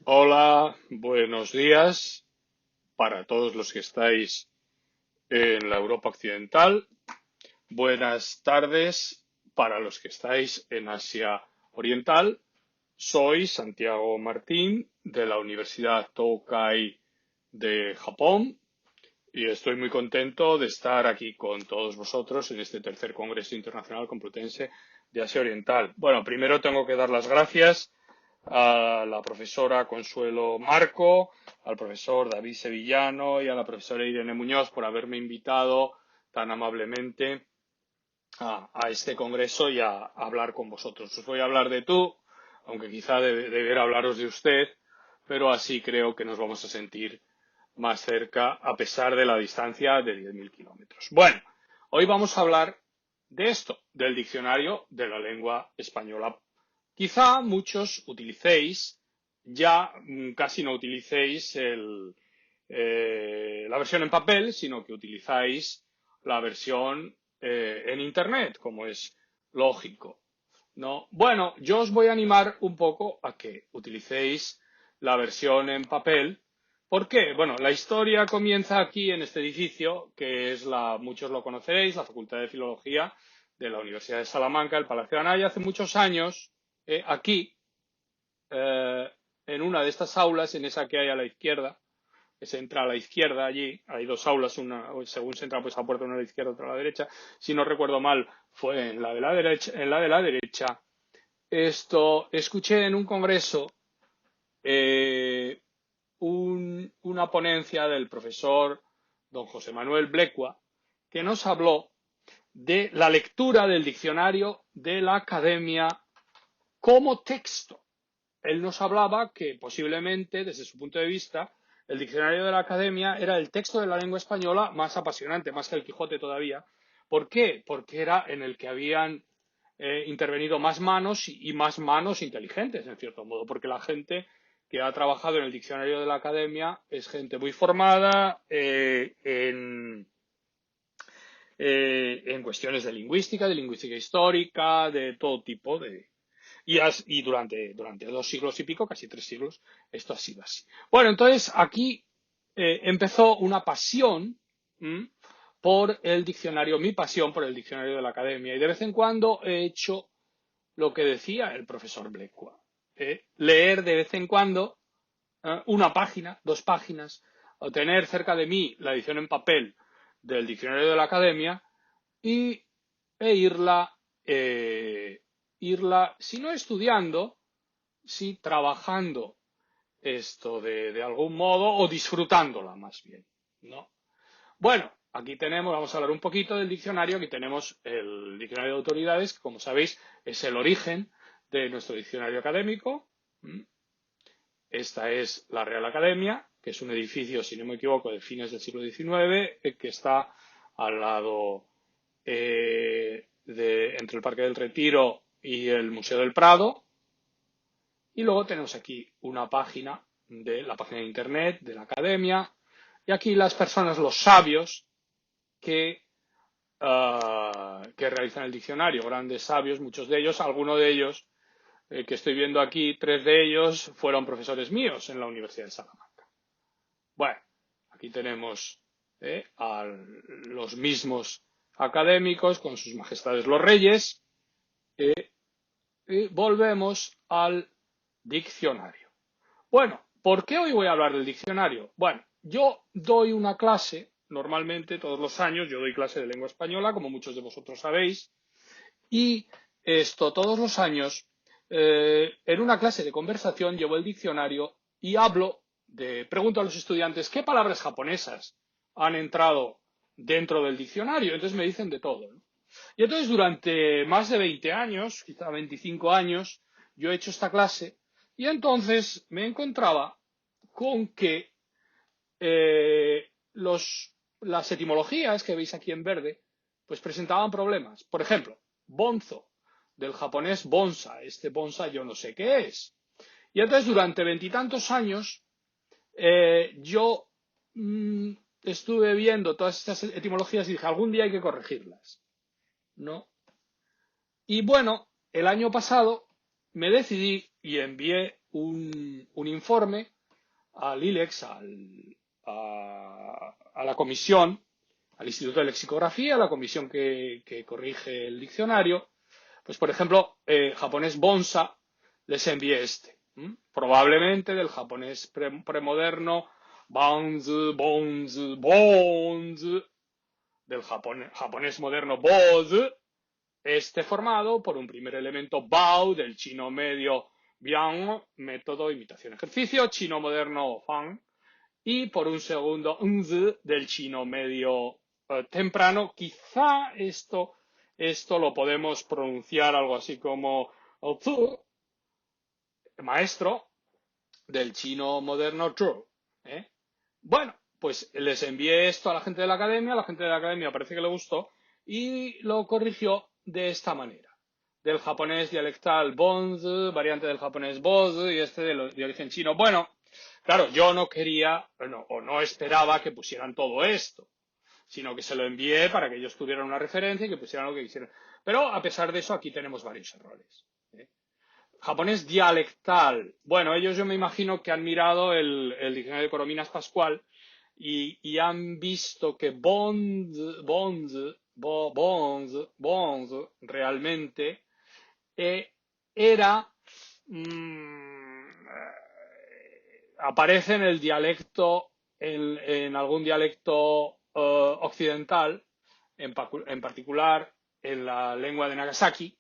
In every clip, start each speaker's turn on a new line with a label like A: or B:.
A: Hola, buenos días para todos los que estáis en la Europa Occidental. Buenas tardes para los que estáis en Asia Oriental. Soy Santiago Martín de la Universidad Tokai de Japón y estoy muy contento de estar aquí con todos vosotros en este tercer Congreso Internacional Complutense de Asia Oriental. Bueno, primero tengo que dar las gracias a la profesora Consuelo Marco, al profesor David Sevillano y a la profesora Irene Muñoz por haberme invitado tan amablemente a este congreso y a hablar con vosotros. Os voy a hablar de tú, aunque quizá debiera hablaros de usted, pero así creo que nos vamos a sentir más cerca a pesar de la distancia de 10.000 kilómetros. Bueno, hoy vamos a hablar de esto, del diccionario de la lengua española. Quizá muchos utilicéis, ya casi no utilicéis la versión en papel, sino que utilizáis la versión en Internet, como es lógico, ¿no? Bueno, yo os voy a animar un poco a que utilicéis la versión en papel. ¿Por qué? Bueno, la historia comienza aquí en este edificio, que es muchos lo conoceréis, la Facultad de Filología de la Universidad de Salamanca, el Palacio de Anaya. Hace muchos años, aquí, eh, en una de estas aulas, en esa que hay a la izquierda, que se entra a la izquierda allí, hay dos aulas, una, según se entra pues a puerta, una a la izquierda, otra a la derecha, si no recuerdo mal, fue en la de la derecha, escuché en un congreso eh, una ponencia del profesor don José Manuel Blecua, que nos habló de la lectura del diccionario de la Academia como texto. Él nos hablaba que posiblemente, desde su punto de vista, el diccionario de la Academia era el texto de la lengua española más apasionante, más que el Quijote todavía. ¿Por qué? Porque era en el que habían intervenido más manos y más manos inteligentes, en cierto modo, porque la gente que ha trabajado en el diccionario de la Academia es gente muy formada en cuestiones de lingüística histórica, de todo tipo, y durante 2 siglos y pico, casi 3 siglos, esto ha sido así. Bueno, entonces aquí empezó una pasión, ¿m?, por el diccionario, mi pasión por el diccionario de la Academia. Y de vez en cuando he hecho lo que decía el profesor Blecua. Leer de vez en cuando una página, 2 páginas, o tener cerca de mí la edición en papel del diccionario de la Academia y, e irla, si no estudiando, sí trabajando esto de algún modo o disfrutándola más bien, ¿no? Bueno, aquí tenemos, vamos a hablar un poquito del diccionario. Aquí tenemos el diccionario de autoridades, que como sabéis es el origen de nuestro diccionario académico. Esta es la Real Academia, que es un edificio, si no me equivoco, de fines del siglo XIX, que está al lado entre el Parque del Retiro y el Museo del Prado. Y luego tenemos aquí una página de la página de Internet de la Academia. Y aquí las personas, los sabios, que realizan el diccionario, grandes sabios, muchos de ellos, algunos de ellos que estoy viendo aquí, 3 de ellos fueron profesores míos en la Universidad de Salamanca. Bueno, aquí tenemos a los mismos académicos con sus majestades los reyes. Y volvemos al diccionario. Bueno, ¿por qué hoy voy a hablar del diccionario? Bueno, yo doy una clase, normalmente todos los años, yo doy clase de lengua española, como muchos de vosotros sabéis, y todos los años, en una clase de conversación, llevo el diccionario y pregunto a los estudiantes qué palabras japonesas han entrado dentro del diccionario. Entonces me dicen de todo, ¿no? Y entonces durante más de 20 años, quizá 25 años, yo he hecho esta clase y entonces me encontraba con que eh, las etimologías que veis aquí en verde pues presentaban problemas. Por ejemplo, bonzo, del japonés bonsa. Este bonsa yo no sé qué es. Y entonces durante 20 y tantos años yo estuve viendo todas estas etimologías y dije, algún día hay que corregirlas, ¿no? Y bueno, el año pasado me decidí y envié un informe al ILEX, a la comisión, al Instituto de Lexicografía, a la comisión que corrige el diccionario. Pues, por ejemplo, japonés bonsa, les envié este. Probablemente del japonés premoderno, banzu, bonzu, bonzu, del japonés moderno bozu, este formado por un primer elemento bao del chino medio bian, método, imitación, ejercicio, chino moderno fan, y por un segundo nz del chino medio temprano. Quizá esto lo podemos pronunciar algo así como zu, maestro, del chino moderno zhu. Bueno, pues les envié esto a la gente de la academia parece que le gustó y lo corrigió de esta manera. Del japonés dialectal bonz, variante del japonés boz y este de origen chino. Bueno, claro, yo no quería o no esperaba que pusieran todo esto, sino que se lo envié para que ellos tuvieran una referencia y que pusieran lo que quisieran. Pero a pesar de eso, aquí tenemos varios errores. Japonés dialectal. Bueno, ellos yo me imagino que han mirado el diccionario de Corominas Pascual y han visto que bonz realmente era aparece en el dialecto, en algún dialecto occidental, en particular en la lengua de Nagasaki.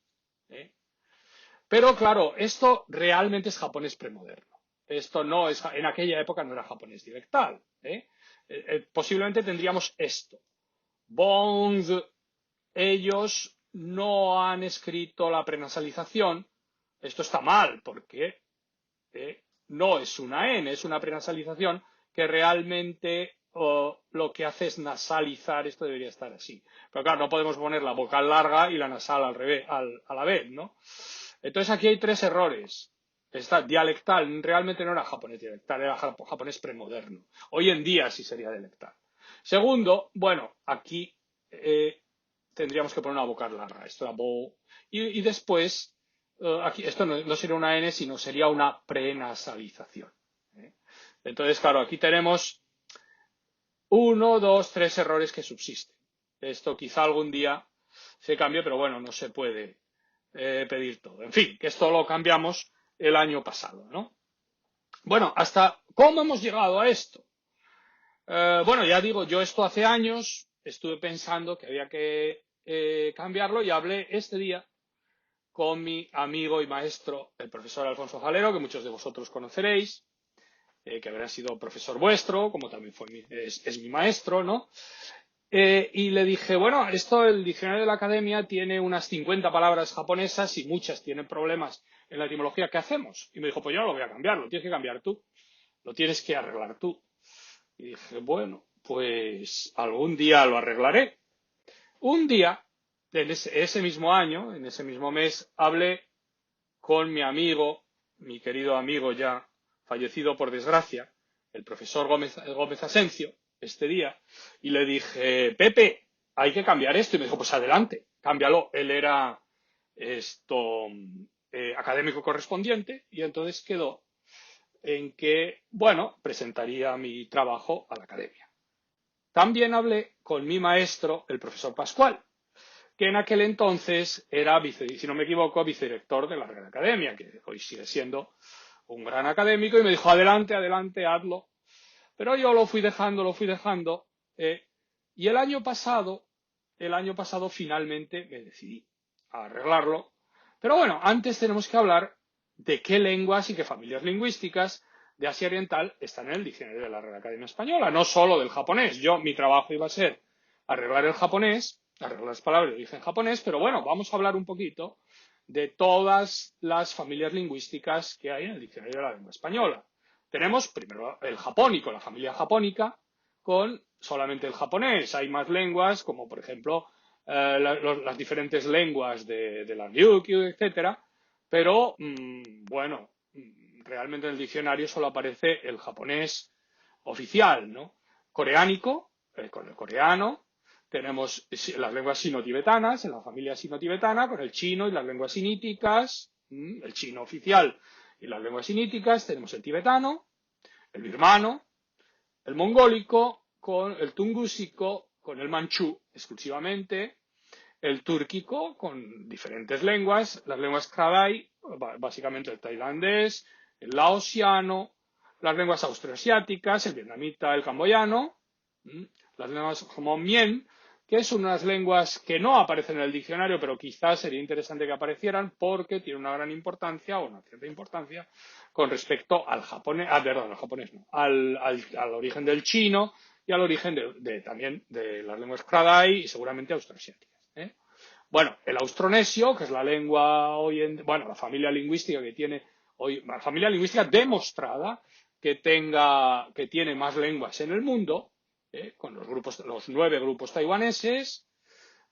A: Pero claro, esto realmente es japonés premoderno. Esto no es, en aquella época no era japonés dialectal. Posiblemente tendríamos esto. Bones, ellos no han escrito la prenasalización. Esto está mal porque no es una N, es una prenasalización que realmente lo que hace es nasalizar. Esto debería estar así. Pero claro, no podemos poner la vocal larga y la nasal al revés, a la vez, ¿no? Entonces aquí hay tres errores. Esta dialectal realmente no era japonés dialectal, era japonés premoderno. Hoy en día sí sería dialectal. Segundo, bueno, aquí tendríamos que poner una vocal larga. Esto era bo. Y después, aquí esto no sería una N, sino sería una prenasalización. Entonces, claro, aquí tenemos 1, 2, 3 errores que subsisten. Esto quizá algún día se cambie, pero bueno, no se puede pedir todo. En fin, que esto lo cambiamos el año pasado, ¿no? Bueno, ¿hasta cómo hemos llegado a esto? Bueno, ya digo, yo esto hace años estuve pensando que había que cambiarlo y hablé este día con mi amigo y maestro, el profesor Alfonso Jalero, que muchos de vosotros conoceréis, que habrá sido profesor vuestro, como también es mi maestro, ¿no? Y le dije, bueno, el diccionario de la academia tiene unas 50 palabras japonesas y muchas tienen problemas en la etimología. ¿Qué hacemos? Y me dijo, pues yo no lo voy a cambiar, lo tienes que cambiar tú, lo tienes que arreglar tú. Y dije, bueno, pues algún día lo arreglaré. Un día, en ese mismo año, en ese mismo mes, hablé con mi amigo, mi querido amigo ya fallecido por desgracia, el profesor Gómez Asencio, este día, y le dije, Pepe, hay que cambiar esto. Y me dijo, pues adelante, cámbialo. Él era académico correspondiente y entonces quedó en que, bueno, presentaría mi trabajo a la academia. También hablé con mi maestro, el profesor Pascual, que en aquel entonces era, si no me equivoco, vicedirector de la Real Academia, que hoy sigue siendo un gran académico, y me dijo, adelante, adelante, hazlo. Pero yo lo fui dejando, y el año pasado finalmente me decidí a arreglarlo. Pero bueno, antes tenemos que hablar de qué lenguas y qué familias lingüísticas de Asia Oriental están en el diccionario de la Real Academia Española, no solo del japonés. Mi trabajo iba a ser arreglar el japonés, arreglar las palabras de origen japonés, pero bueno, vamos a hablar un poquito de todas las familias lingüísticas que hay en el diccionario de la lengua española. Tenemos primero el japónico, la familia japónica, con solamente el japonés. Hay más lenguas, como por ejemplo las diferentes lenguas de la Ryukyu, etcétera, pero bueno, realmente en el diccionario solo aparece el japonés oficial, ¿no? Coreánico, con el coreano. Tenemos las lenguas sino-tibetanas, en la familia sino-tibetana, con el chino y las lenguas siníticas, el chino oficial Y las lenguas siníticas tenemos el tibetano, el birmano, el mongólico, con el tungúsico, con el manchú exclusivamente, el túrquico con diferentes lenguas, las lenguas kradai, básicamente el tailandés, el laosiano, las lenguas austroasiáticas, el vietnamita, el camboyano, las lenguas hmong-mien, que son unas lenguas que no aparecen en el diccionario, pero quizás sería interesante que aparecieran porque tienen una gran importancia o una cierta importancia con respecto al japonés, perdón, al japonés no, al origen del chino y al origen también de las lenguas kradai y seguramente austroasiáticas. Bueno, el austronesio, que es la lengua bueno, la familia lingüística que tiene hoy, la familia lingüística demostrada que tiene más lenguas en el mundo, con los 9 grupos taiwaneses,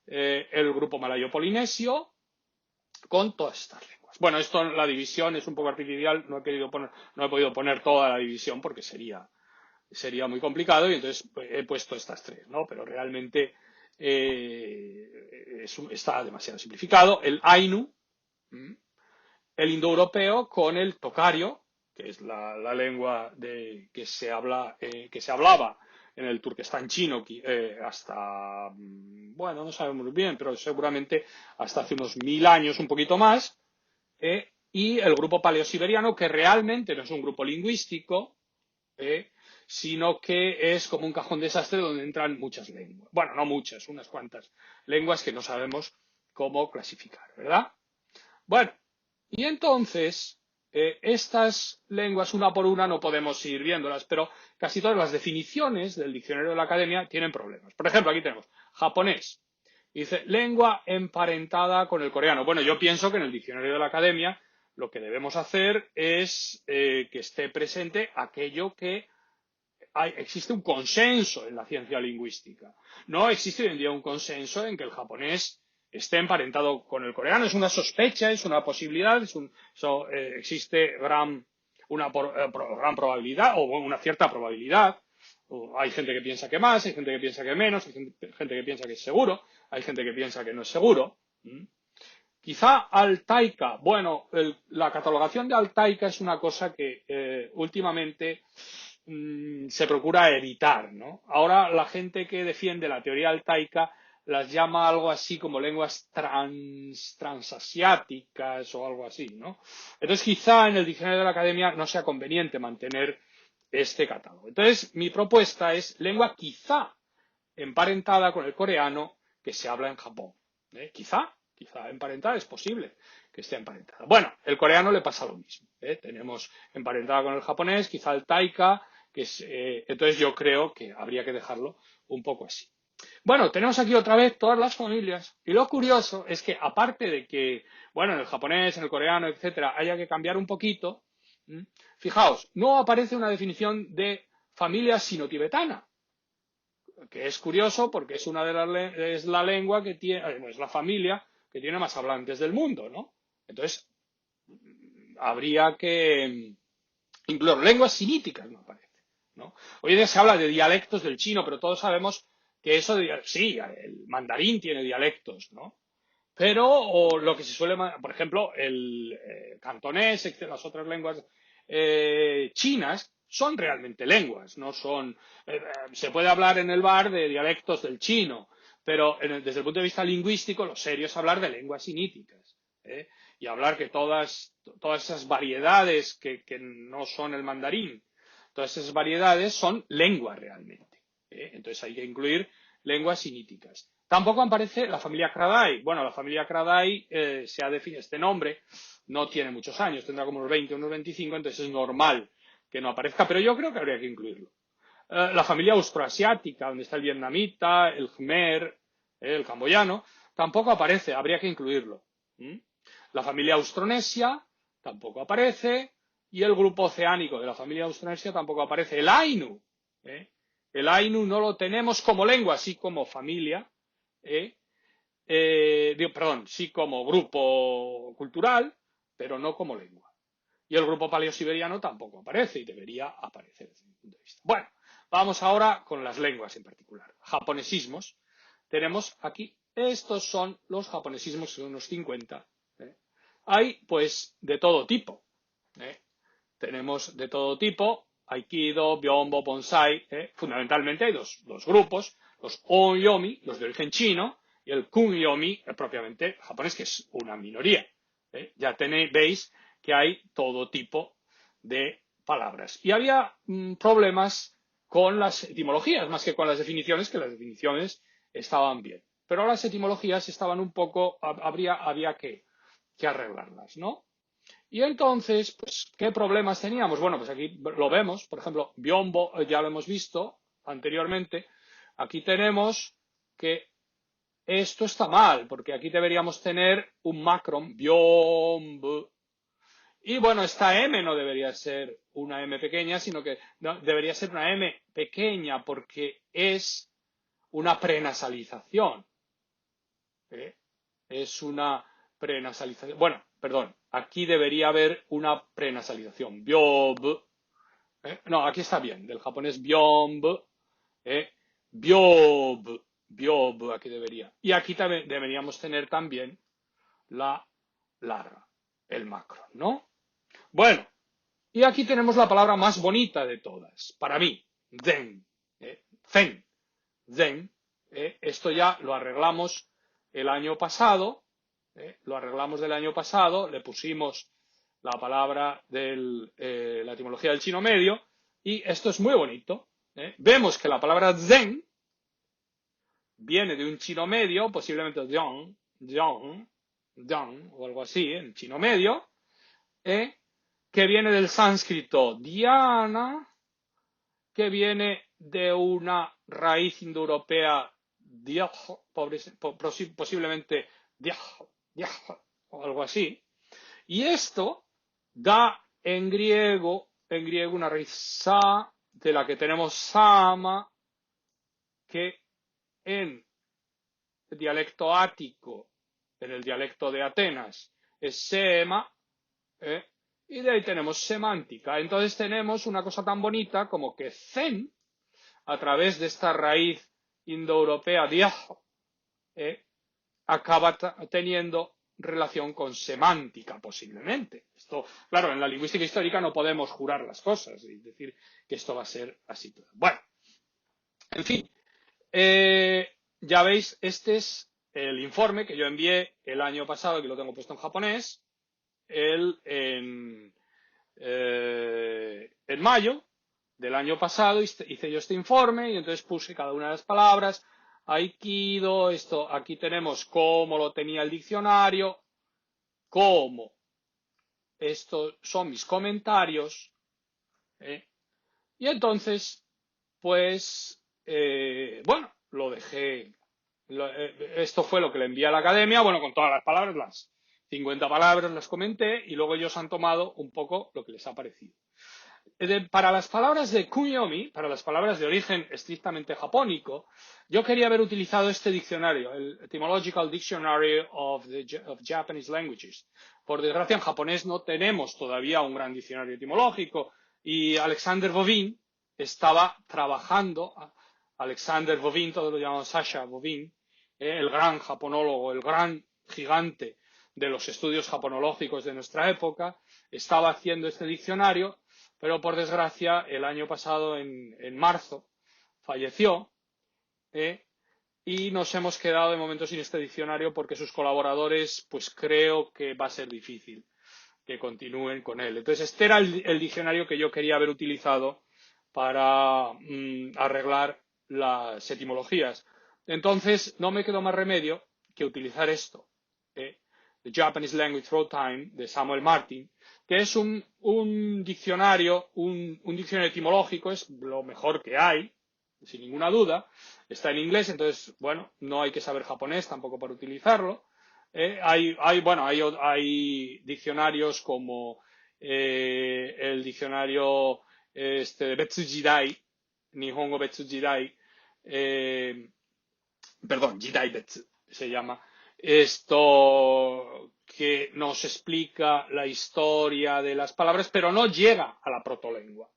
A: el grupo malayo-polinesio, con todas estas lenguas. Bueno, la división es un poco artificial, no he podido poner toda la división porque sería muy complicado y entonces he puesto estas 3, ¿no? Pero realmente está demasiado simplificado. El ainu, el indoeuropeo con el tocario, que es la lengua que se hablaba en el Turquestán chino hasta, bueno, no sabemos muy bien, pero seguramente hasta hace unos 1000 años, un poquito más, y el grupo paleosiberiano, que realmente no es un grupo lingüístico, sino que es como un cajón desastre donde entran muchas lenguas. Bueno, no muchas, unas cuantas lenguas que no sabemos cómo clasificar, ¿verdad? Bueno, y entonces estas lenguas una por una no podemos ir viéndolas, pero casi todas las definiciones del diccionario de la Academia tienen problemas. Por ejemplo, aquí tenemos japonés. Dice lengua emparentada con el coreano. Bueno, yo pienso que en el diccionario de la Academia lo que debemos hacer es que esté presente aquello que existe un consenso en la ciencia lingüística. No existe hoy en día un consenso en que el japonés esté emparentado con el coreano. Es una sospecha, es una posibilidad, existe gran probabilidad o una cierta probabilidad. Hay gente que piensa que más, hay gente que piensa que menos, hay gente que piensa que es seguro, hay gente que piensa que no es seguro. Quizá altaica. Bueno, la catalogación de altaica es una cosa que últimamente se procura evitar, ¿no? Ahora la gente que defiende la teoría altaica las llama algo así como lenguas transasiáticas o algo así, ¿no? Entonces quizá en el diccionario de la Academia no sea conveniente mantener este catálogo. Entonces mi propuesta es lengua quizá emparentada con el coreano que se habla en Japón. Quizá emparentada, es posible que esté emparentada. Bueno, el coreano le pasa lo mismo. Tenemos emparentada con el japonés, quizá el taika, entonces yo creo que habría que dejarlo un poco así. Bueno, tenemos aquí otra vez todas las familias y lo curioso es que aparte de que, bueno, en el japonés, en el coreano, etcétera, haya que cambiar un poquito, fijaos, no aparece una definición de familia sino-tibetana, que es curioso porque es la lengua que tiene, es la familia que tiene más hablantes del mundo, ¿no? Entonces, habría que incluir lenguas siníticas, me parece, ¿no? Hoy en día se habla de dialectos del chino, pero todos sabemos que sí, el mandarín tiene dialectos, ¿no? Pero lo que se suele, por ejemplo, el cantonés, las otras lenguas chinas, son realmente lenguas, no son. Se puede hablar en el bar de dialectos del chino, pero desde el punto de vista lingüístico, lo serio es hablar de lenguas siníticas. Y hablar que todas esas variedades que no son el mandarín, todas esas variedades son lenguas realmente. Entonces hay que incluir lenguas siníticas. Tampoco aparece la familia Kradai. Bueno, la familia Kradai se ha definido este nombre, no tiene muchos años, tendrá como unos 20, unos 25, entonces es normal que no aparezca, pero yo creo que habría que incluirlo. La familia austroasiática, donde está el vietnamita, el khmer, el camboyano, tampoco aparece, habría que incluirlo. La familia austronesia tampoco aparece y el grupo oceánico de la familia austronesia tampoco aparece. El ainu, el ainu no lo tenemos como lengua, sí como familia, sí como grupo cultural, pero no como lengua. Y el grupo paleosiberiano tampoco aparece y debería aparecer desde mi punto de vista. Bueno, vamos ahora con las lenguas en particular. Japonesismos. Tenemos aquí, estos son los japonesismos, son unos 50. Hay, pues, de todo tipo. ¿eh? Tenemos de todo tipo, aikido, byombo, bonsai. Fundamentalmente hay dos grupos, los onyomi, los de origen chino, y el kunyomi, propiamente japonés, que es una minoría. Ya veis que hay todo tipo de palabras. Y había problemas con las etimologías, más que con las definiciones, que las definiciones estaban bien. Pero las etimologías estaban un poco, había que arreglarlas, ¿no? Y entonces, pues, ¿qué problemas teníamos? Bueno, pues aquí lo vemos, por ejemplo, biombo, ya lo hemos visto anteriormente. Aquí tenemos que esto está mal, porque aquí deberíamos tener un macron, biombo. Y bueno, esta M no debería ser una M pequeña, sino que debería ser una M pequeña, porque es una prenasalización. Es una prenasalización. Bueno, perdón, aquí debería haber una prenasalización. Byob. No, aquí está bien, del japonés byomb. Byob. Byob, aquí debería. Y aquí también deberíamos tener también la larga, el macro, ¿no? Bueno, y aquí tenemos la palabra más bonita de todas, para mí, zen. Zen. Zen. Esto ya lo arreglamos el año pasado, le pusimos la palabra de la etimología del chino medio, y esto es muy bonito. Vemos que la palabra zen viene de un chino medio, posiblemente zhong, o algo así, en chino medio, que viene del sánscrito dhyana, que viene de una raíz indoeuropea, posiblemente o algo así. Y esto da en griego una raíz sa, de la que tenemos sama, que en el dialecto ático, en el dialecto de Atenas, es sema, y de ahí tenemos semántica. Entonces tenemos una cosa tan bonita como que zen, a través de esta raíz indoeuropea acaba teniendo relación con semántica, posiblemente. Esto, claro, en la lingüística histórica no podemos jurar las cosas y decir que esto va a ser así todo. Bueno, en fin, ya veis, este es el informe que yo envié el año pasado, que lo tengo puesto en japonés, en mayo del año pasado hice yo este informe y entonces puse cada una de las palabras, aikido, esto, aquí tenemos cómo lo tenía el diccionario, cómo, estos son mis comentarios, y entonces, pues, bueno, lo dejé, esto fue lo que le envié a la academia, bueno, con todas las palabras, las 50 palabras las comenté y luego ellos han tomado un poco lo que les ha parecido. Para las palabras de kunyomi, para las palabras de origen estrictamente japónico, yo quería haber utilizado este diccionario, el Etymological Dictionary of Japanese Languages. Por desgracia, en japonés no tenemos todavía un gran diccionario etimológico y Alexander Vovin estaba trabajando, Alexander Vovin, todos lo llamamos Sasha Vovin, el gran japonólogo, el gran gigante de los estudios japonológicos de nuestra época, estaba haciendo este diccionario, pero por desgracia el año pasado, en marzo, falleció, y nos hemos quedado de momento sin este diccionario porque sus colaboradores, pues creo que va a ser difícil que continúen con él. Entonces, este era el diccionario que yo quería haber utilizado para arreglar las etimologías. Entonces, no me quedó más remedio que utilizar esto, The Japanese Language Through Time, de Samuel Martin, que es un diccionario, un diccionario etimológico, es lo mejor que hay, sin ninguna duda. Está en inglés, entonces, bueno, no hay que saber japonés tampoco para utilizarlo. Hay diccionarios como el diccionario de Betsujidai, Nihongo Betsujidai, perdón, Jidai Betsu se llama, esto que nos explica la historia de las palabras, pero no llega a la protolengua.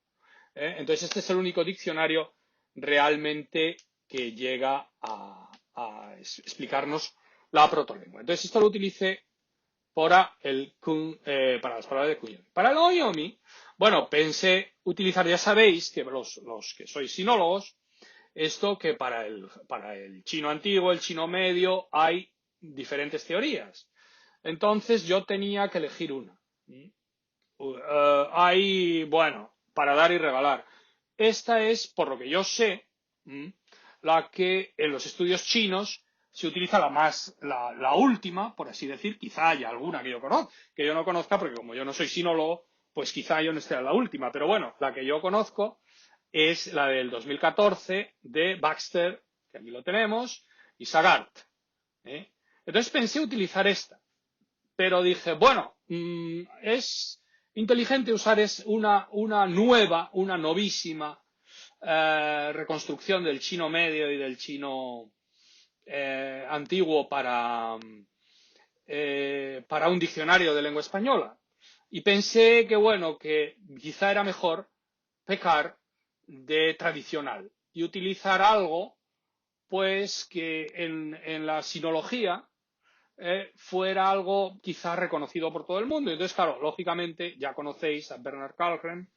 A: Entonces, este es el único diccionario realmente que llega a explicarnos la protolengua. Entonces, esto lo utilicé para las palabras de kunyomi. Para el onyomi, bueno, pensé utilizar, ya sabéis, que los que sois sinólogos, esto que para el chino antiguo, el chino medio, hay diferentes teorías. Entonces yo tenía que elegir una. Hay, bueno, para dar y regalar. Esta es, por lo que yo sé, la que en los estudios chinos se utiliza la última, por así decir. Quizá haya alguna que yo no conozca, porque como yo no soy sinólogo, pues quizá yo no esté la última. Pero bueno, la que yo conozco es la del 2014 de Baxter, que aquí lo tenemos, y Sagart. Entonces pensé utilizar esta, pero dije, bueno, es inteligente usar una nueva, una novísima reconstrucción del chino medio y del chino antiguo para un diccionario de lengua española. Y pensé que, bueno, que quizá era mejor pecar de tradicional y utilizar algo, pues, que en la sinología fuera algo quizá reconocido por todo el mundo. Entonces, claro, lógicamente ya conocéis a Bernard Carlgren,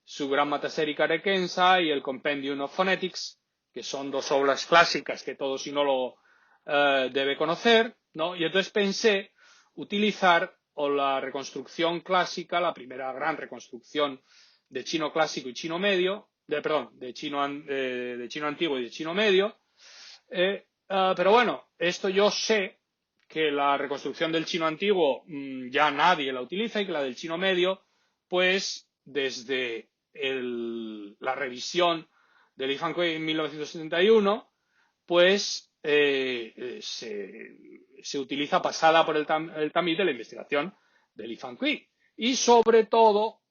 A: su Grammatica Serica Arequensa y el Compendium of Phonetics, que son dos obras clásicas que todo sinólogo debe conocer, ¿no? Y entonces pensé utilizar la reconstrucción clásica, la primera gran reconstrucción de chino clásico y chino medio, de chino antiguo y de chino medio, pero bueno, esto yo sé que la reconstrucción del chino antiguo ya nadie la utiliza y que la del chino medio, pues desde la revisión de Li Fangqi en 1971, pues se utiliza pasada por el tamiz de la investigación de Li Fangqi. Y sobre todo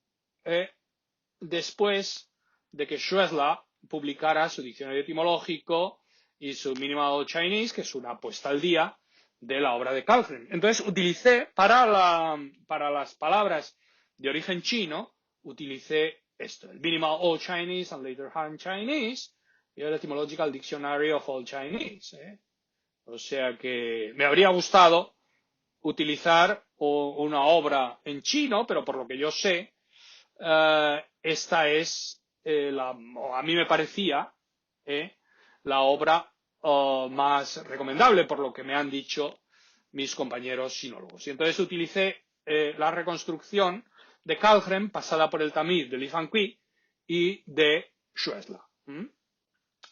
A: después de que Schwezler publicara su diccionario etimológico y su Minimal Old Chinese, que es una puesta al día de la obra de Carlgren. Entonces utilicé para las palabras de origen chino, utilicé esto, el Minimal Old Chinese and Later Han Chinese y el Etymological Dictionary of Old Chinese. O sea que me habría gustado utilizar una obra en chino, pero por lo que yo sé, esta es, a mí me parecía, la obra más recomendable, por lo que me han dicho mis compañeros sinólogos. Y entonces utilicé la reconstrucción de Carlgren pasada por el tamiz de Li Fangqi y de Schwezler.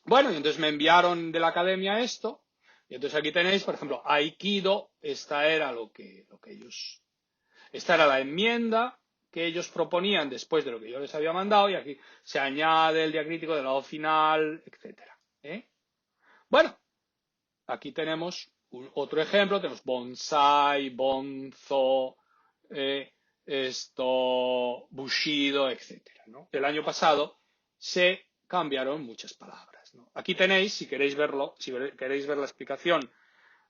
A: Bueno, y entonces me enviaron de la academia esto, y entonces aquí tenéis, por ejemplo, Aikido, esta era esta era la enmienda que ellos proponían después de lo que yo les había mandado, y aquí se añade el diacrítico del lado final, etcétera. Bueno, aquí tenemos otro ejemplo, tenemos bonsai, bonzo, bushido, etcétera, ¿no? El año pasado se cambiaron muchas palabras, ¿no? Aquí tenéis, si queréis verlo, si queréis ver la explicación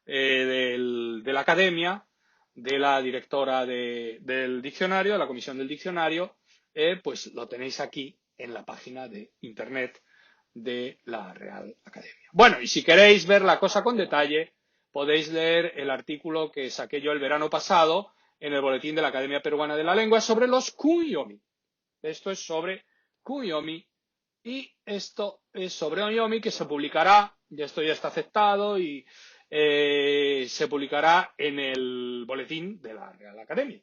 A: de la academia, de la directora del diccionario, de la comisión del diccionario, pues lo tenéis aquí en la página de internet de la Real Academia. Bueno, y si queréis ver la cosa con detalle, podéis leer el artículo que saqué yo el verano pasado en el boletín de la Academia Peruana de la Lengua sobre los kunyomi. Esto es sobre kunyomi y esto es sobre onyomi, que se publicará, esto ya está aceptado y se publicará en el boletín de la Real Academia.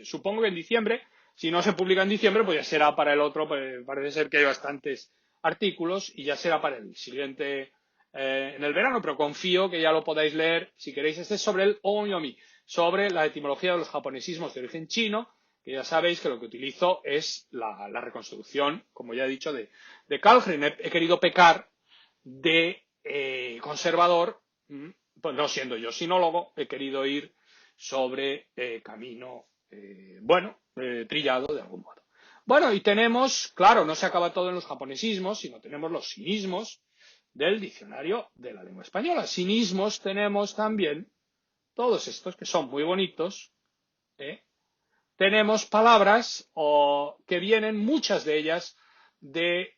A: Supongo que en diciembre. Si no se publica en diciembre, pues ya será para el otro, pues parece ser que hay bastantes artículos y ya será para el siguiente en el verano, pero confío que ya lo podáis leer si queréis. Este es sobre el onyomi, sobre la etimología de los japonesismos de origen chino, que ya sabéis que lo que utilizo es la reconstrucción, como ya he dicho, de Carlgren. He querido pecar de conservador, pues no siendo yo sinólogo, he querido ir sobre camino, trillado de algún modo. Bueno, y tenemos, claro, no se acaba todo en los japonesismos, sino tenemos los sinismos del diccionario de la lengua española. Sinismos tenemos también todos estos que son muy bonitos. Tenemos palabras que vienen, muchas de ellas, de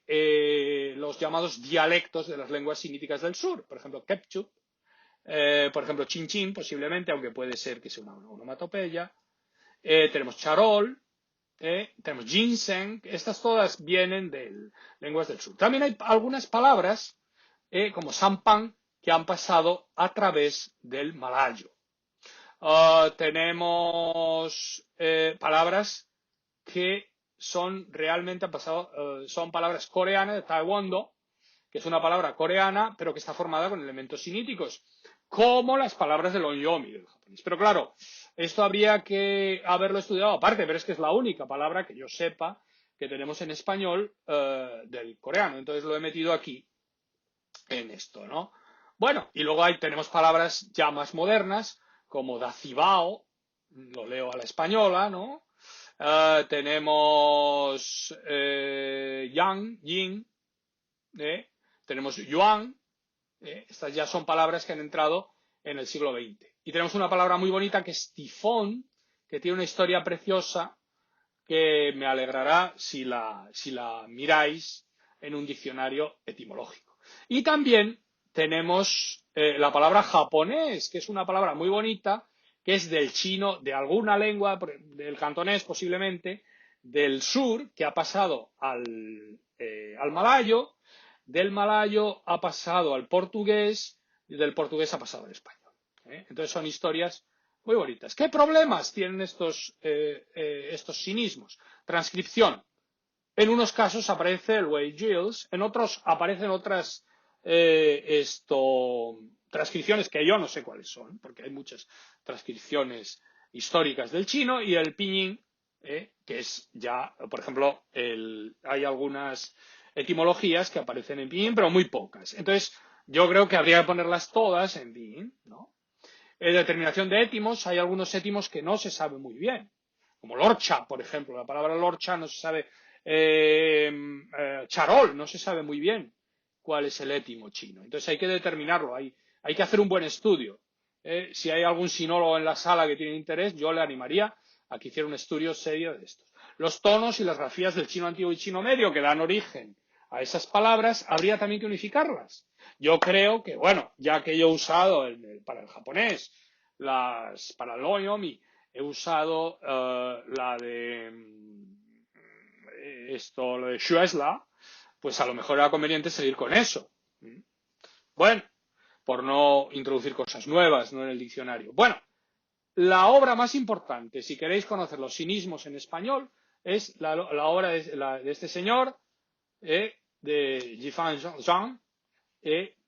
A: los llamados dialectos de las lenguas semíticas del sur. Por ejemplo, ketchup Por ejemplo, chin chin, posiblemente, aunque puede ser que sea una onomatopeya. Tenemos charol, tenemos ginseng. Estas todas vienen de lenguas del sur. También hay algunas palabras, como sampan, que han pasado a través del malayo. Tenemos palabras que son realmente han pasado, son palabras coreanas de taekwondo, que es una palabra coreana, pero que está formada con elementos siníticos, como las palabras del onyomi del japonés. Pero claro, esto habría que haberlo estudiado aparte, pero es que es la única palabra que yo sepa que tenemos en español del coreano. Entonces lo he metido aquí en esto, ¿no? Bueno, y luego tenemos palabras ya más modernas, como dacibao, lo leo a la española, ¿no? Tenemos yang, yin, tenemos yuan, estas ya son palabras que han entrado en el siglo XX. Y tenemos una palabra muy bonita que es tifón, que tiene una historia preciosa que me alegrará si la miráis en un diccionario etimológico. Y también tenemos la palabra japonés, que es una palabra muy bonita, que es del chino, de alguna lengua, del cantonés posiblemente, del sur, que ha pasado al malayo, del malayo ha pasado al portugués, y del portugués ha pasado al español. Entonces son historias muy bonitas. ¿Qué problemas tienen estos sinismos? Transcripción. En unos casos aparece el way Giles, en otros aparecen otras transcripciones que yo no sé cuáles son, porque hay muchas transcripciones históricas del chino, y el pinyin, que es ya, por ejemplo, hay algunas etimologías que aparecen en pinyin, pero muy pocas. Entonces, yo creo que habría que ponerlas todas en pinyin, ¿no? Determinación de étimos, hay algunos étimos que no se sabe muy bien, como lorcha, por ejemplo. La palabra lorcha no se sabe, charol, no se sabe muy bien cuál es el étimo chino. Entonces hay que determinarlo, hay que hacer un buen estudio. Si hay algún sinólogo en la sala que tiene interés, yo le animaría a que hiciera un estudio serio de estos. Los tonos y las grafías del chino antiguo y chino medio que dan origen a esas palabras, habría también que unificarlas. Yo creo que, bueno, ya que yo he usado para el japonés, para el onyomi, he usado lo de Shuesla, pues a lo mejor era conveniente seguir con eso. Bueno, por no introducir cosas nuevas, ¿no?, en el diccionario. Bueno, la obra más importante, si queréis conocer los sinismos en español, es la obra de este señor, de Yifan Zhang,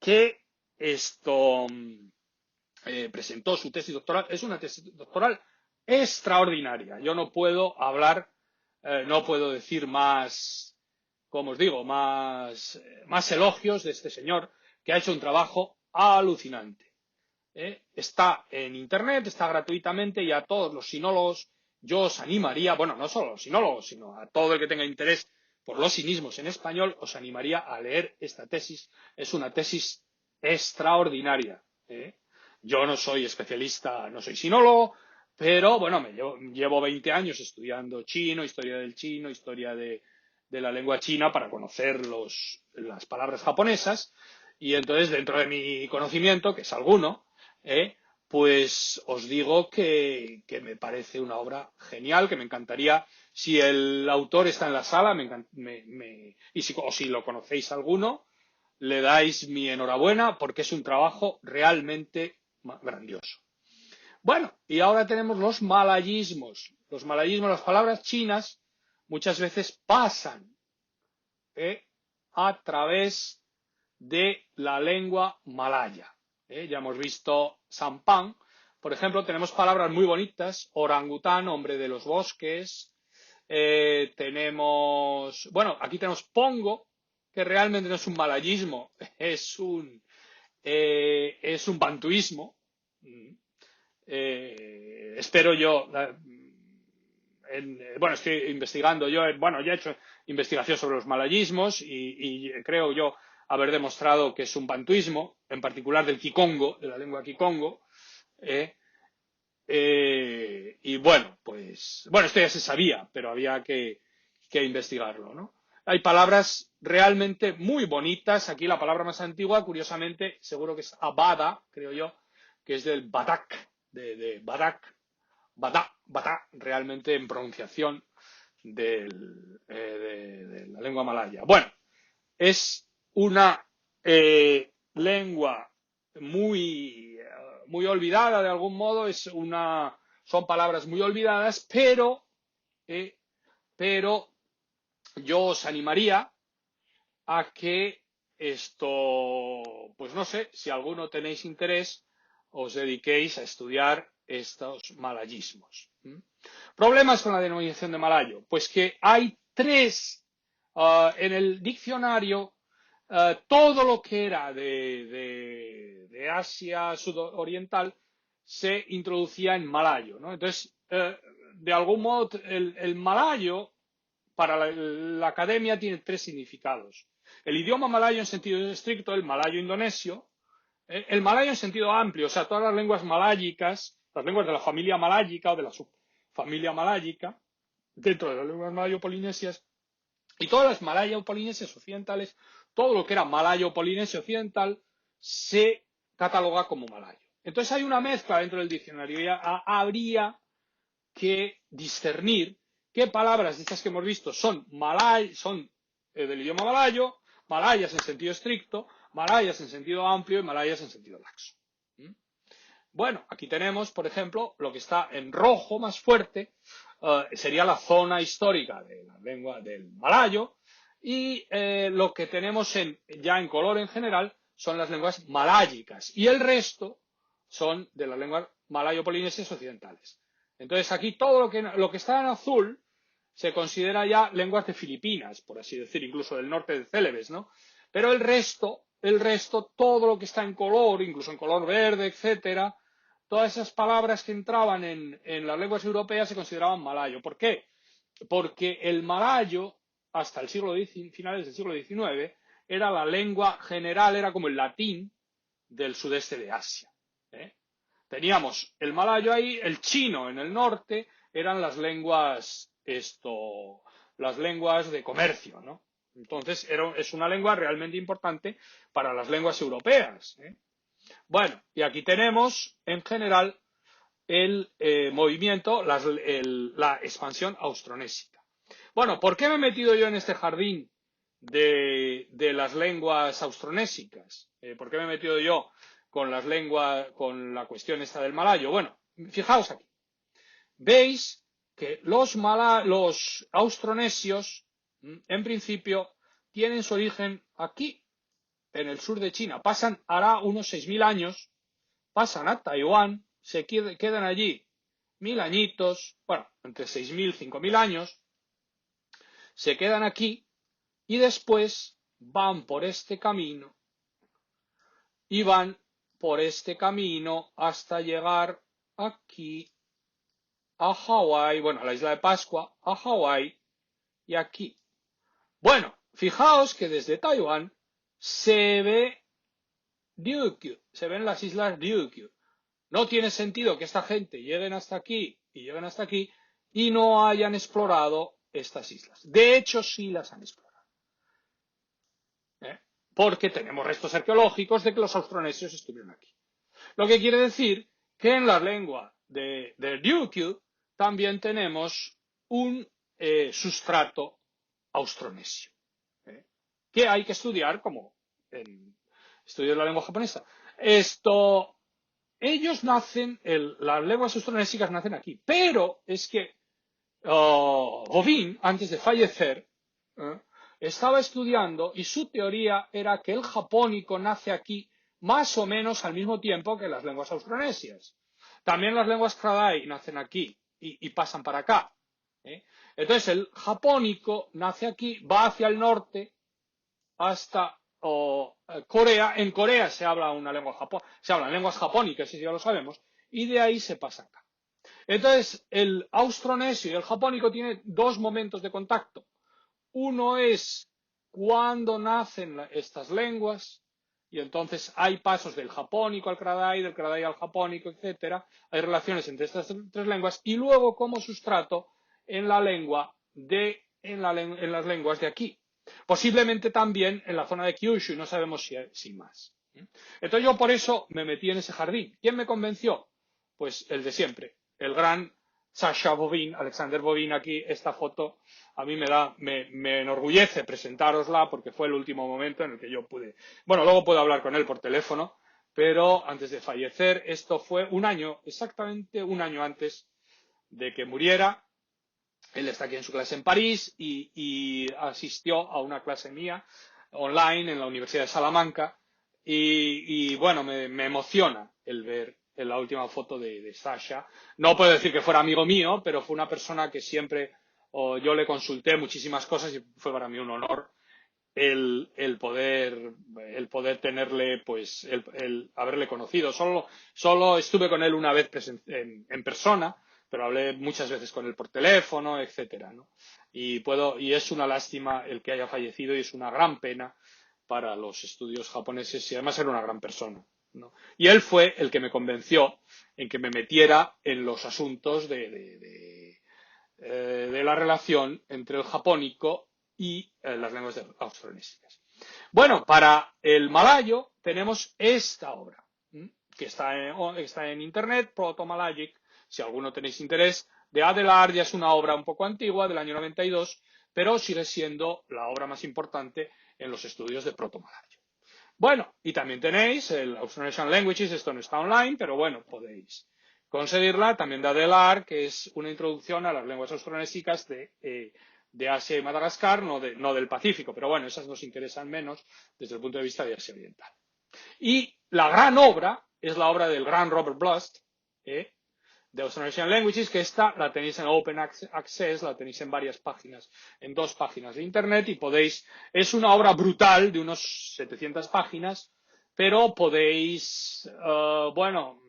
A: que presentó su tesis doctoral. Es una tesis doctoral extraordinaria. Yo no puedo hablar, no puedo decir más, como os digo, más elogios de este señor, que ha hecho un trabajo alucinante. Está en Internet, está gratuitamente, y a todos los sinólogos yo os animaría, bueno, no solo a los sinólogos, sino a todo el que tenga interés por los sinismos en español, os animaría a leer esta tesis. Es una tesis extraordinaria. Yo no soy especialista, no soy sinólogo, pero bueno, llevo 20 años estudiando chino, historia del chino, historia de la lengua china, para conocer las palabras japonesas, y entonces dentro de mi conocimiento, que es alguno, pues os digo que me parece una obra genial, que me encantaría, si el autor está en la sala, o si lo conocéis alguno, le dais mi enhorabuena, porque es un trabajo realmente grandioso. Bueno, y ahora tenemos los malayismos. Los malayismos, las palabras chinas, muchas veces pasan a través de la lengua malaya. Ya hemos visto sampan. Por ejemplo, tenemos palabras muy bonitas: orangután, hombre de los bosques. Aquí tenemos pongo, que realmente no es un malayismo, es un bantuismo. Espero yo, estoy investigando yo, ya he hecho investigación sobre los malayismos, y creo yo haber demostrado que es un bantuismo, en particular del kikongo, de la lengua kikongo. Y esto ya se sabía, pero había que investigarlo, ¿no? Hay palabras realmente muy bonitas. Aquí la palabra más antigua, curiosamente, seguro que es abada, creo yo, que es del Badak, de Badak, Badá, realmente en pronunciación de la lengua malaya. Bueno, es una lengua muy olvidada de algún modo, son palabras muy olvidadas, pero yo os animaría a que pues no sé, si alguno tenéis interés, os dediquéis a estudiar estos malayismos. ¿Problemas con la denominación de malayo? Pues que hay tres, en el diccionario, todo lo que era de Asia sudoriental se introducía en malayo, ¿no? Entonces, de algún modo, el malayo para la academia tiene tres significados. El idioma malayo en sentido estricto, el malayo indonesio, el malayo en sentido amplio, o sea, todas las lenguas malayicas, las lenguas de la familia maláyica o de la subfamilia maláyica, dentro de las lenguas malayo-polinesias, y todas las malayo-polinesias occidentales, todo lo que era malayo-polinesio occidental, se cataloga como malayo. Entonces hay una mezcla dentro del diccionario y habría que discernir qué palabras de estas que hemos visto son del idioma malayo, malayas en sentido estricto, malayas en sentido amplio y malayas en sentido laxo. Bueno, aquí tenemos, por ejemplo, lo que está en rojo más fuerte, sería la zona histórica de la lengua del malayo, y lo que tenemos ya en color en general son las lenguas maláyicas, y el resto son de las lenguas malayo-polinesias occidentales. Entonces aquí todo lo que está en azul se considera ya lenguas de Filipinas, por así decir, incluso del norte de Célebes, ¿no? Pero el resto, todo lo que está en color, incluso en color verde, etcétera, todas esas palabras que entraban en las lenguas europeas se consideraban malayo. ¿Por qué? Porque el malayo, hasta el finales del siglo XIX, era la lengua general, era como el latín del sudeste de Asia. Teníamos el malayo ahí, el chino en el norte, eran las lenguas de comercio, ¿no? Entonces es una lengua realmente importante para las lenguas europeas. Bueno, y aquí tenemos en general el movimiento, la expansión austronésica. Bueno, ¿por qué me he metido yo en este jardín de las lenguas austronésicas? ¿Por qué me he metido yo con la cuestión esta del malayo? Bueno, fijaos aquí. Veis que los austronesios, en principio, tienen su origen aquí, en el sur de China. Hará unos 6.000 años, pasan a Taiwán, se quedan allí 1.000 añitos, bueno, entre 6.000 y 5.000 años, se quedan aquí y después van por este camino y van por este camino hasta llegar aquí a Hawái, bueno, a la isla de Pascua, a Hawái y aquí. Bueno, fijaos que desde Taiwán se ve Ryukyu, se ven las islas Ryukyu. No tiene sentido que esta gente lleguen hasta aquí y no hayan explorado estas islas. De hecho, sí las han explorado. Porque tenemos restos arqueológicos de que los austronesios estuvieron aquí. Lo que quiere decir que en la lengua de Ryukyu también tenemos un sustrato austronesio, que hay que estudiar como en estudio de la lengua japonesa. Ellos las lenguas austronésicas nacen aquí, pero es que Bovin, antes de fallecer, estaba estudiando y su teoría era que el japónico nace aquí más o menos al mismo tiempo que las lenguas austronesias. También las lenguas kradai nacen aquí y pasan para acá. Entonces el japónico nace aquí, va hacia el norte hasta Corea. En Corea se habla se hablan lenguas japónicas, eso ya lo sabemos, y de ahí se pasa acá. Entonces el austronesio y el japónico tienen dos momentos de contacto. Uno es cuando nacen estas lenguas, y entonces hay pasos del japónico al kradai, del kradai al japónico, etcétera. Hay relaciones entre estas tres lenguas, y luego como sustrato en las lenguas de aquí. Posiblemente también en la zona de Kyushu, y no sabemos si más. Entonces yo por eso me metí en ese jardín. ¿Quién me convenció? Pues el de siempre, el gran Sasha Bovin, Alexander Bovin. Aquí esta foto a mí me enorgullece presentárosla porque fue el último momento en el que yo pude. Bueno, luego puedo hablar con él por teléfono, pero antes de fallecer, esto fue un año, exactamente un año antes de que muriera. Él está aquí en su clase en París y asistió a una clase mía online en la Universidad de Salamanca. Bueno, me emociona el ver en la última foto de Sasha. No puedo decir que fuera amigo mío, pero fue una persona que siempre yo le consulté muchísimas cosas y fue para mí un honor el poder tenerle, pues, el haberle conocido. Solo estuve con él una vez en persona, pero hablé muchas veces con él por teléfono, etcétera, ¿no? Y es una lástima el que haya fallecido y es una gran pena para los estudios japoneses y además era una gran persona, ¿no? Y él fue el que me convenció en que me metiera en los asuntos de la relación entre el japónico y las lenguas austronesicas. Bueno, para el malayo tenemos esta obra, que está en internet, Proto-Malayic, si alguno tenéis interés, de Adelard. Ya es una obra un poco antigua, del año 92, pero sigue siendo la obra más importante en los estudios de Proto-Malayo. Bueno, y también tenéis el Austronesian Languages, esto no está online, pero bueno, podéis conseguirla, también de Adelard, que es una introducción a las lenguas austronesicas de Asia y Madagascar, no del Pacífico, pero bueno, esas nos interesan menos desde el punto de vista de Asia Oriental. Y la gran obra es la obra del gran Robert Blust, de Austronesian Languages, que esta la tenéis en Open Access, la tenéis en varias páginas, en 2 páginas de internet y es una obra brutal de unos 700 páginas, pero bueno,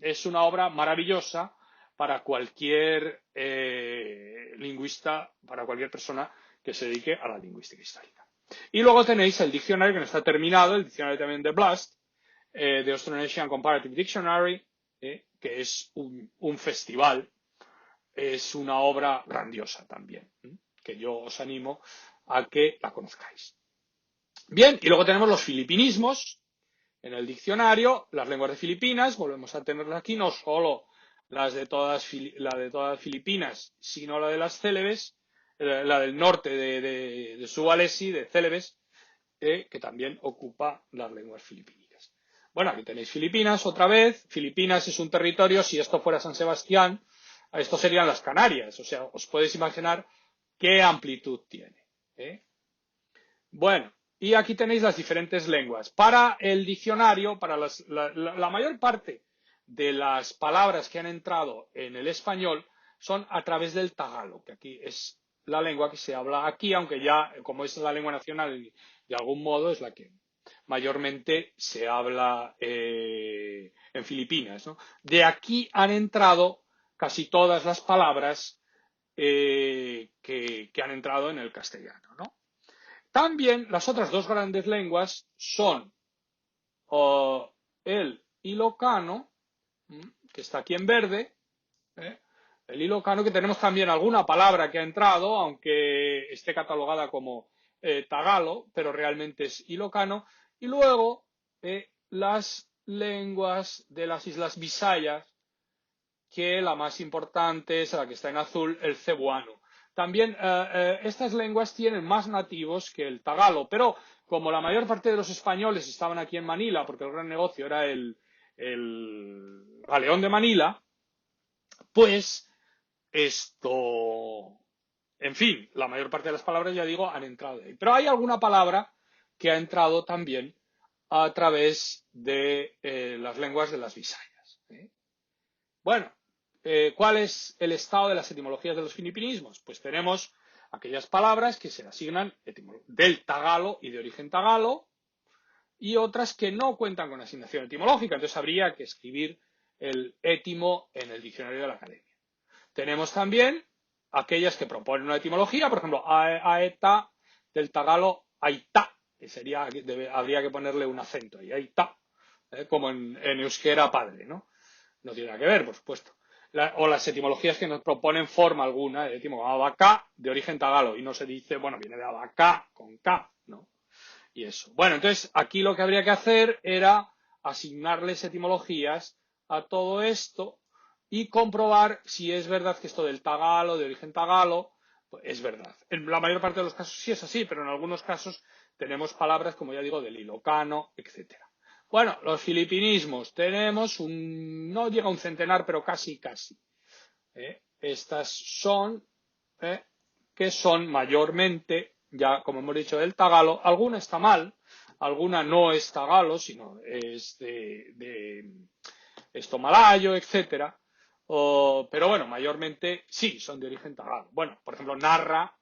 A: es una obra maravillosa para cualquier lingüista, para cualquier persona que se dedique a la lingüística histórica. Y luego tenéis el diccionario que no está terminado, el diccionario también de Blust, de Austronesian Comparative Dictionary, que es un festival, es una obra grandiosa también, que yo os animo a que la conozcáis. Bien, y luego tenemos los filipinismos en el diccionario, las lenguas de Filipinas, volvemos a tenerlas aquí, no solo la de todas Filipinas, sino la de las Célebes, la del norte de Sulawesi, de Célebes, que también ocupa las lenguas filipinas. Bueno, aquí tenéis Filipinas otra vez. Filipinas es un territorio, si esto fuera San Sebastián, esto serían las Canarias. O sea, os podéis imaginar qué amplitud tiene. Bueno, y aquí tenéis las diferentes lenguas. Para el diccionario, para la mayor parte de las palabras que han entrado en el español son a través del tagalo, que aquí es la lengua que se habla aquí, aunque ya, como es la lengua nacional, de algún modo es la que mayormente se habla en Filipinas, ¿no? De aquí han entrado casi todas las palabras que han entrado en el castellano, ¿no? También las otras 2 grandes lenguas son el ilocano, que está aquí en verde, el ilocano, que tenemos también alguna palabra que ha entrado, aunque esté catalogada como tagalo, pero realmente es ilocano, y luego las lenguas de las Islas Visayas, que la más importante es la que está en azul, el cebuano. También estas lenguas tienen más nativos que el tagalo, pero como la mayor parte de los españoles estaban aquí en Manila, porque el gran negocio era el galeón de Manila, pues en fin, la mayor parte de las palabras, ya digo, han entrado de ahí. Pero hay alguna palabra que ha entrado también a través de las lenguas de las Visayas. Bueno, ¿cuál es el estado de las etimologías de los filipinismos? Pues tenemos aquellas palabras que se le asignan del tagalo y de origen tagalo y otras que no cuentan con asignación etimológica. Entonces habría que escribir el étimo en el diccionario de la Academia. Tenemos también aquellas que proponen una etimología, por ejemplo, aeta del tagalo aita, que habría que ponerle un acento ahí, aita, como en euskera padre, ¿no? No tiene nada que ver, por supuesto. O las etimologías que nos proponen forma alguna, abacá, de origen tagalo, y no se dice, bueno, viene de abacá con K, ¿no? y eso. Bueno, entonces aquí lo que habría que hacer era asignarles etimologías a todo esto y comprobar si es verdad que esto del tagalo, de origen tagalo, pues es verdad. En la mayor parte de los casos sí es así, pero en algunos casos tenemos palabras, como ya digo, del ilocano, etcétera. Bueno, los filipinismos tenemos no llega a un centenar, pero casi, casi. Estas son, que son mayormente, ya como hemos dicho, del tagalo. Alguna está mal, alguna no es tagalo, sino es de esto malayo, etcétera. Pero bueno, mayormente sí, son de origen tagalo. Bueno, por ejemplo, narra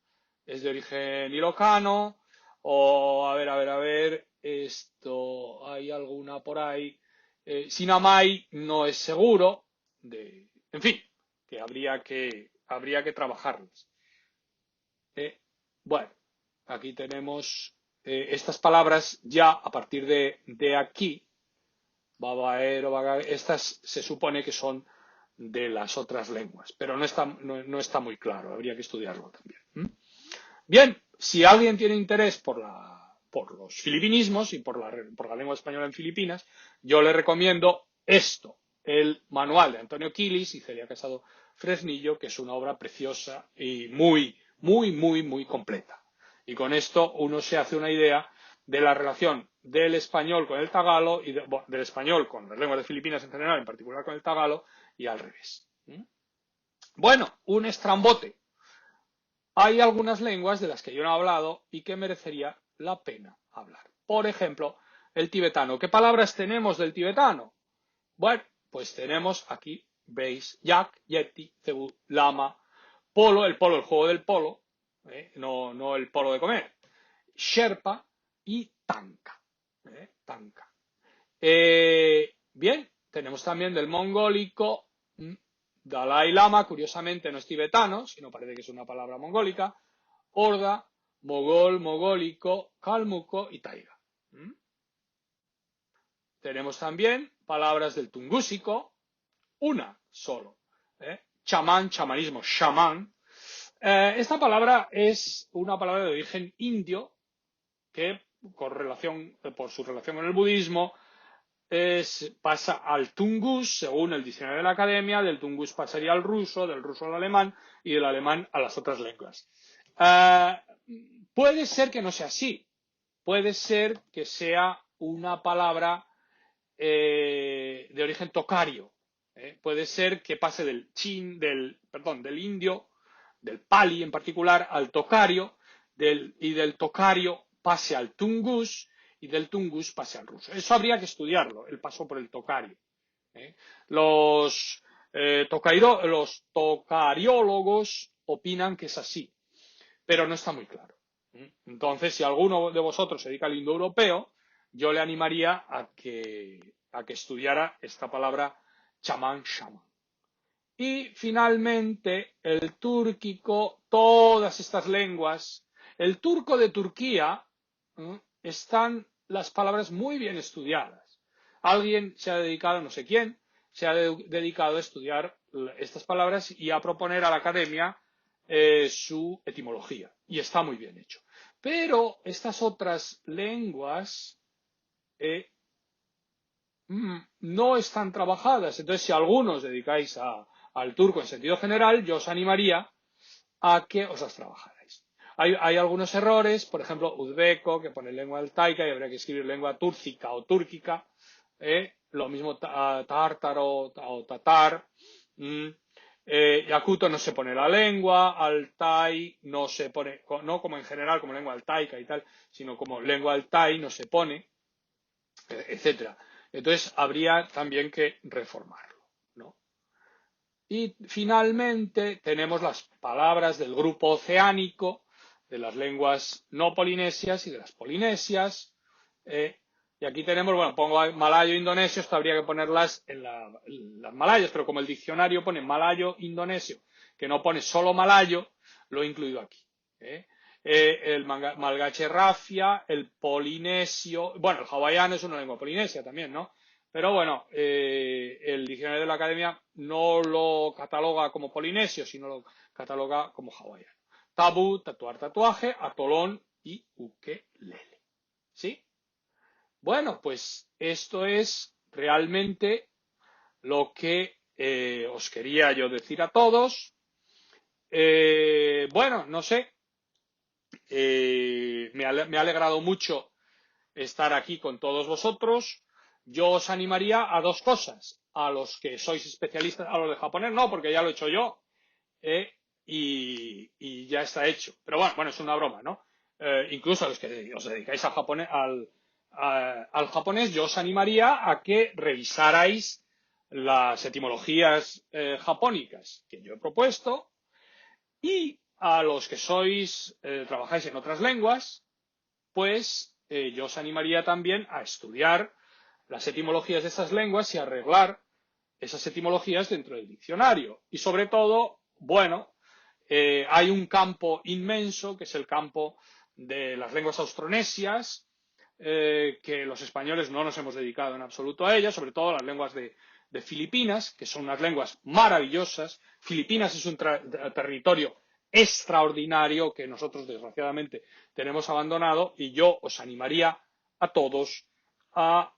A: es de origen ilocano, o a ver, esto, hay alguna por ahí. Sinamay no es seguro, en fin, que habría que trabajarlas. Bueno, aquí tenemos estas palabras ya a partir de aquí. Babaero, estas se supone que son de las otras lenguas, pero no está muy claro, habría que estudiarlo también. Bien, si alguien tiene interés por los filipinismos y por la lengua española en Filipinas, yo le recomiendo esto, el manual de Antonio Quilis y Celia Casado Fresnillo, que es una obra preciosa y muy, muy, muy, muy completa. Y con esto uno se hace una idea de la relación del español con el tagalo y del español con las lenguas de Filipinas en general, en particular con el tagalo, y al revés. Bueno, un estrambote. Hay algunas lenguas de las que yo no he hablado y que merecería la pena hablar. Por ejemplo, el tibetano. ¿Qué palabras tenemos del tibetano? Bueno, pues tenemos aquí, veis, yak, yeti, cebú, lama, polo, el juego del polo, no el polo de comer, sherpa y tanka. Tanka. Bien, tenemos también del mongólico, Dalai Lama, curiosamente no es tibetano, sino parece que es una palabra mongólica, horda, mogol, mogólico, cálmuco y taiga. Tenemos también palabras del tungúsico, una solo. Chamán, chamanismo, chamán. Esta palabra es una palabra de origen indio que, por su relación con el budismo, pasa al tungús, según el diccionario de la academia, del tungús pasaría al ruso, del ruso al alemán y del alemán a las otras lenguas. Puede ser que no sea así, puede ser que sea una palabra de origen tocario, puede ser que pase del indio, del pali en particular, al tocario, y del tocario pase al tungús, y del tungús pase al ruso. Eso habría que estudiarlo, el paso por el tocario. Los tocariólogos opinan que es así, pero no está muy claro. Entonces, si alguno de vosotros se dedica al indoeuropeo, yo le animaría a que estudiara esta palabra chamán, shaman. Y finalmente, el túrquico, todas estas lenguas. El turco de Turquía, están las palabras muy bien estudiadas. Alguien se ha dedicado, no sé quién, se ha dedicado a estudiar estas palabras y a proponer a la academia su etimología. Y está muy bien hecho. Pero estas otras lenguas no están trabajadas. Entonces, si algunos dedicáis al turco en sentido general, yo os animaría a que os las trabajarais. Hay algunos errores, por ejemplo, uzbeco, que pone lengua altaica y habría que escribir lengua túrcica o túrquica. Lo mismo tártaro o tatar. Yakuto no se pone la lengua, altai no se pone, no como en general, como lengua altaica y tal, sino como lengua altai no se pone, etcétera. Entonces habría también que reformarlo, ¿no? Y finalmente tenemos las palabras del grupo oceánico, de las lenguas no polinesias y de las polinesias. Y aquí tenemos, bueno, pongo malayo, indonesio, esto habría que ponerlas en las malayas, pero como el diccionario pone malayo, indonesio, que no pone solo malayo, lo he incluido aquí. El malgache rafia, el polinesio, bueno, el hawaiano es una lengua polinesia también, ¿no? Pero bueno, el diccionario de la academia no lo cataloga como polinesio, sino lo cataloga como hawaiano. Tabú, tatuar, tatuaje, atolón y ukelele. ¿Sí? Bueno, pues esto es realmente lo que os quería yo decir a todos. Bueno, no sé, me ha alegrado mucho estar aquí con todos vosotros. Yo os animaría a dos cosas. A los que sois especialistas, a los de japonés, no, porque ya lo he hecho yo, eh, y ya está hecho. Pero bueno, es una broma, ¿no? Incluso a los que os dedicáis al japonés, al japonés, yo os animaría a que revisarais las etimologías japónicas que yo he propuesto, y a los que trabajáis en otras lenguas, pues yo os animaría también a estudiar las etimologías de esas lenguas y arreglar esas etimologías dentro del diccionario. Y sobre todo, bueno, hay un campo inmenso, que es el campo de las lenguas austronesias, que los españoles no nos hemos dedicado en absoluto a ellas, sobre todo las lenguas de Filipinas, que son unas lenguas maravillosas. Filipinas es un territorio extraordinario que nosotros, desgraciadamente, tenemos abandonado, y yo os animaría a todos a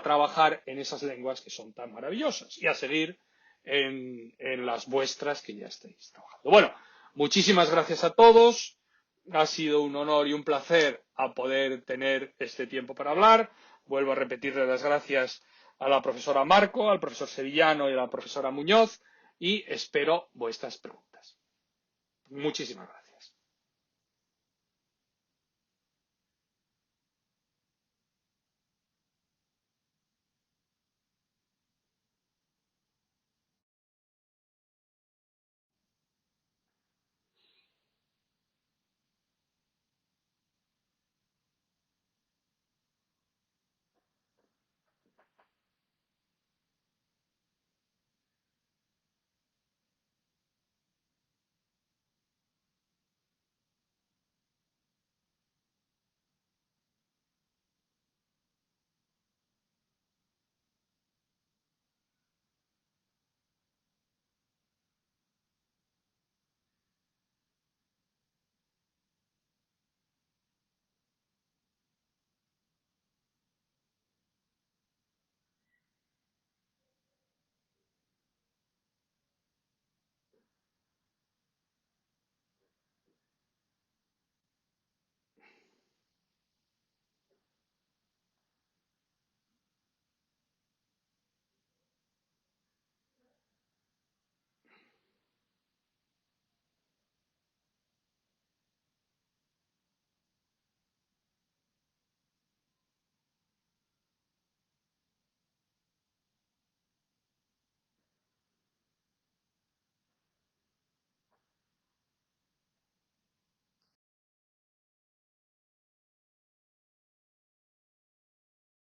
A: trabajar en esas lenguas que son tan maravillosas y a seguir en las vuestras que ya estáis trabajando. Bueno, muchísimas gracias a todos. Ha sido un honor y un placer a poder tener este tiempo para hablar. Vuelvo a repetirle las gracias a la profesora Marco, al profesor Sevillano y a la profesora Muñoz, y espero vuestras preguntas. Muchísimas gracias.